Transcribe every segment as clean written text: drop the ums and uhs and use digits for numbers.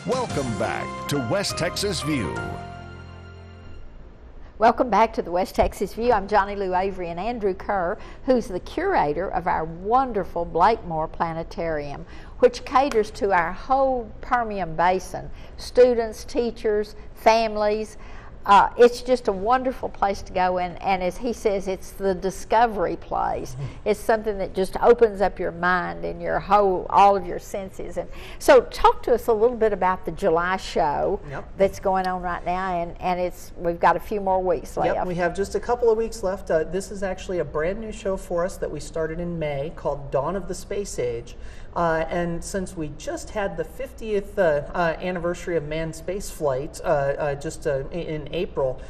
Welcome back to West Texas View. Welcome back to the West Texas View. I'm Johnny Lou Avery, and Andrew Kerr, who's the curator of our wonderful Blakemore Planetarium, which caters to our whole Permian Basin, students, teachers, families. It's just a wonderful place to go in, and as he says, it's the discovery place. It's something that just opens up your mind and your all of your senses. And so talk to us a little bit about the July show that's going on right now, and we've got a few more weeks left. Yep, we have just a couple of weeks left. This is actually a brand new show for us that we started in May called Dawn of the Space Age. And since we just had the 50th anniversary of manned space flight just in April,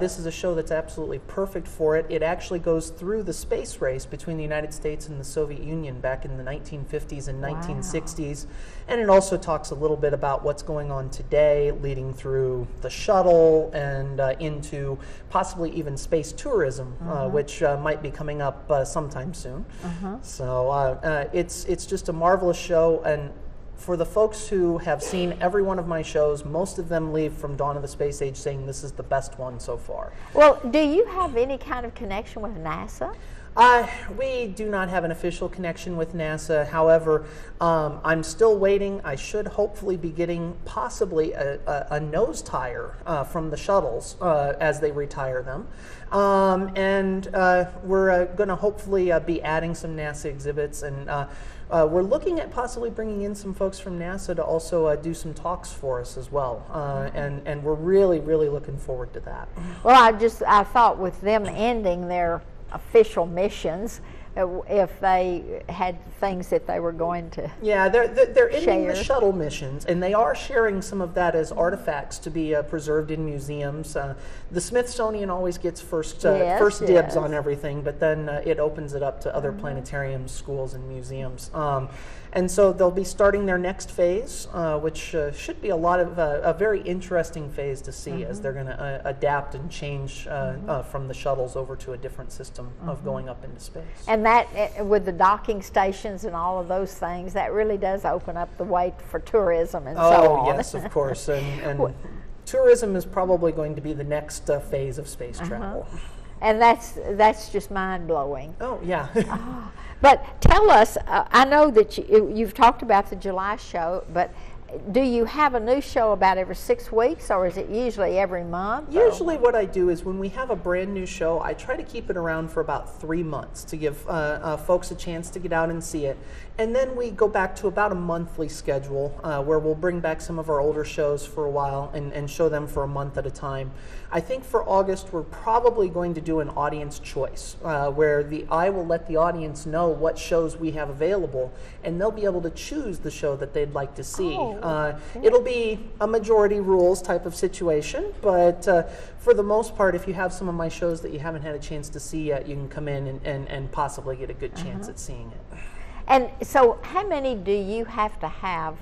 this is a show that's absolutely perfect for it. It actually goes through the space race between the United States and the Soviet Union back in the 1950s and 1960s. And it also talks a little bit about what's going on today, leading through the shuttle and into possibly even space tourism, which might be coming up sometime soon. So it's just a marvelous show, and for the folks who have seen every one of my shows, most of them leave from Dawn of the Space Age saying this is the best one so far. Well, do you have any kind of connection with NASA? We do not have an official connection with NASA. However, I'm still waiting. I should hopefully be getting possibly a nose tire from the shuttles as they retire them. And we're going to hopefully be adding some NASA exhibits, and we're looking at possibly bringing in some folks from NASA to also do some talks for us as well. And we're really, really looking forward to that. Well, I thought with them ending their official missions, if they had things that they were going to they're ending the shuttle missions, and they are sharing some of that as artifacts to be preserved in museums. The Smithsonian always gets first dibs on everything, but then it opens it up to other planetariums, schools, and museums. And so they'll be starting their next phase, which should be a very interesting phase to see as they're going to adapt and change from the shuttles over to a different system of going up into space. And that, with the docking stations and all of those things, that really does open up the way for tourism and so on. Oh, yes, of course. And tourism is probably going to be the next phase of space travel. And that's just mind-blowing. Oh, yeah. But tell us, I know that you've talked about the July show, but do you have a new show about every 6 weeks, or is it usually every month? Usually what I do is when we have a brand new show, I try to keep it around for about 3 months to give folks a chance to get out and see it. And then we go back to about a monthly schedule where we'll bring back some of our older shows for a while and show them for a month at a time. I think for August we're probably going to do an audience choice where I will let the audience know what shows we have available, and they'll be able to choose the show that they'd like to see. It'll be a majority rules type of situation, but for the most part, if you have some of my shows that you haven't had a chance to see yet, you can come in and possibly get a good chance at seeing it. And so how many do you have to have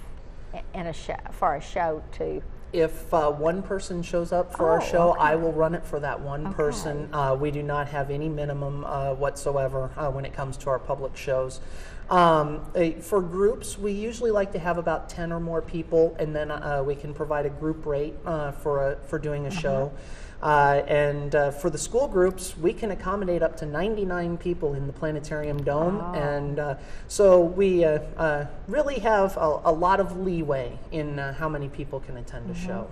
in a show, for a show to? If one person shows up for our show, I will run it for that one person. We do not have any minimum whatsoever when it comes to our public shows. For groups, we usually like to have about 10 or more people, and then we can provide a group rate for doing a show. And for the school groups, we can accommodate up to 99 people in the planetarium dome, and so we really have a lot of leeway in how many people can attend a show.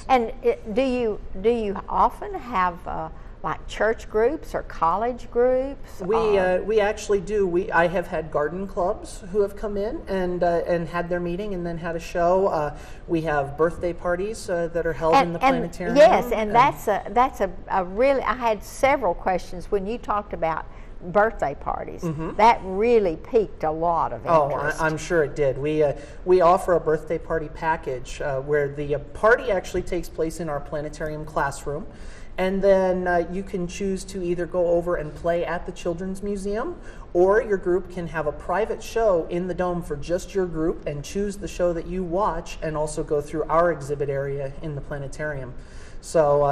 And do you often have like church groups or college groups? We actually do. I have had garden clubs who have come in and had their meeting and then had a show. We have birthday parties that are held in the planetarium. Yes, and that's a really. I had several questions when you talked about birthday parties. That really piqued a lot of interest. Oh, I'm sure it did. We offer a birthday party package where the party actually takes place in our planetarium classroom. And then you can choose to either go over and play at the Children's Museum, or your group can have a private show in the dome for just your group and choose the show that you watch and also go through our exhibit area in the planetarium. So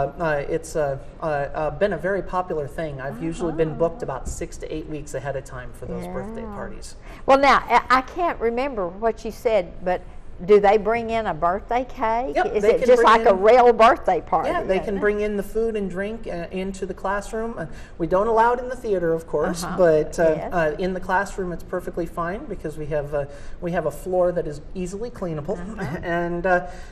it's been a very popular thing. I've usually been booked about 6 to 8 weeks ahead of time for those birthday parties. Well, now, I can't remember what you said, but do they bring in a birthday cake? Yep, Is they it can just bring like a in- real birthday party? Yeah, they can then? bring in the food and drink into the classroom. We don't allow it in the theater, of course, Uh-huh. but Yes. in the classroom it's perfectly fine because we have a floor that is easily cleanable, and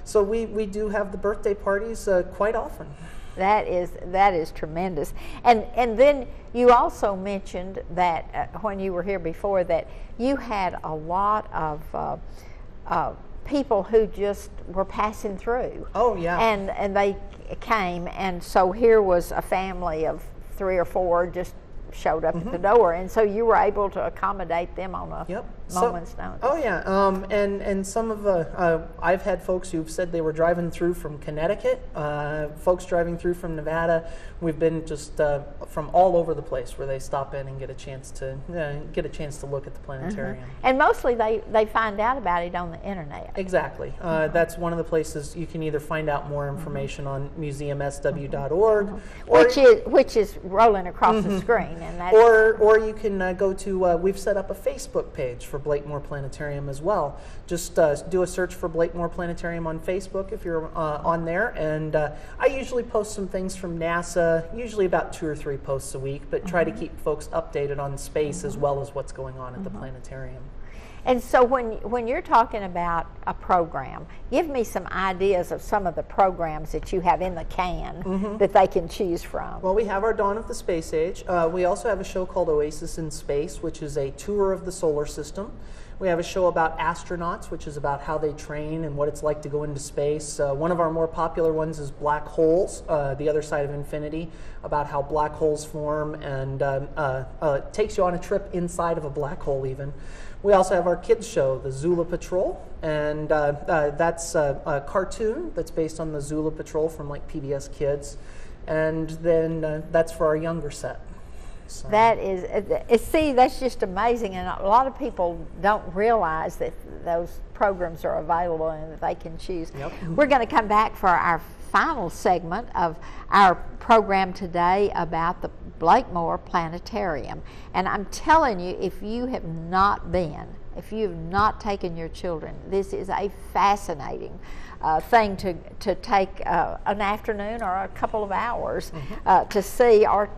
so we do have the birthday parties quite often. That is tremendous. And then you also mentioned that when you were here before that you had a lot of people who just were passing through. Oh, yeah. And they came, and so here was a family of 3 or 4 just showed up at the door, and so you were able to accommodate them on a Yep. moment's notice. Oh yeah, and some of I've had folks who've said they were driving through from Connecticut, folks driving through from Nevada. We've been just from all over the place where they stop in and get a chance to look at the planetarium. And mostly they find out about it on the internet. Exactly. That's one of the places you can either find out more information on museumsw.org, Which is rolling across the screen, and that's or you can go to, we've set up a Facebook page for Blakemore Planetarium as well. Just do a search for Blakemore Planetarium on Facebook if you're on there, and I usually post some things from NASA, usually about 2 or 3 posts a week, but try to keep folks updated on space as well as what's going on at the planetarium. And so when you're talking about a program, give me some ideas of some of the programs that you have in the can that they can choose from. Well, we have our Dawn of the Space Age. We also have a show called Oasis in Space, which is a tour of the solar system. We have a show about astronauts, which is about how they train and what it's like to go into space. One of our more popular ones is Black Holes, the other side of infinity, about how black holes form, and takes you on a trip inside of a black hole even. We also have our kids show, the Zula Patrol, and that's a cartoon that's based on the Zula Patrol from like PBS Kids, and then that's for our younger set. So. That is, see, that's just amazing, and a lot of people don't realize that those programs are available and that they can choose. Yep. We're going to come back for our final segment of our program today about the Blakemore Planetarium. And I'm telling you, if you have not been, if you have not taken your children, this is a fascinating thing to take an afternoon or a couple of hours to see, or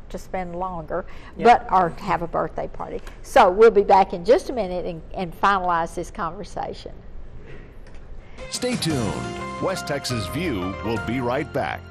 to spend longer, or to have a birthday party. So we'll be back in just a minute and finalize this conversation. Stay tuned. West Texas View will be right back.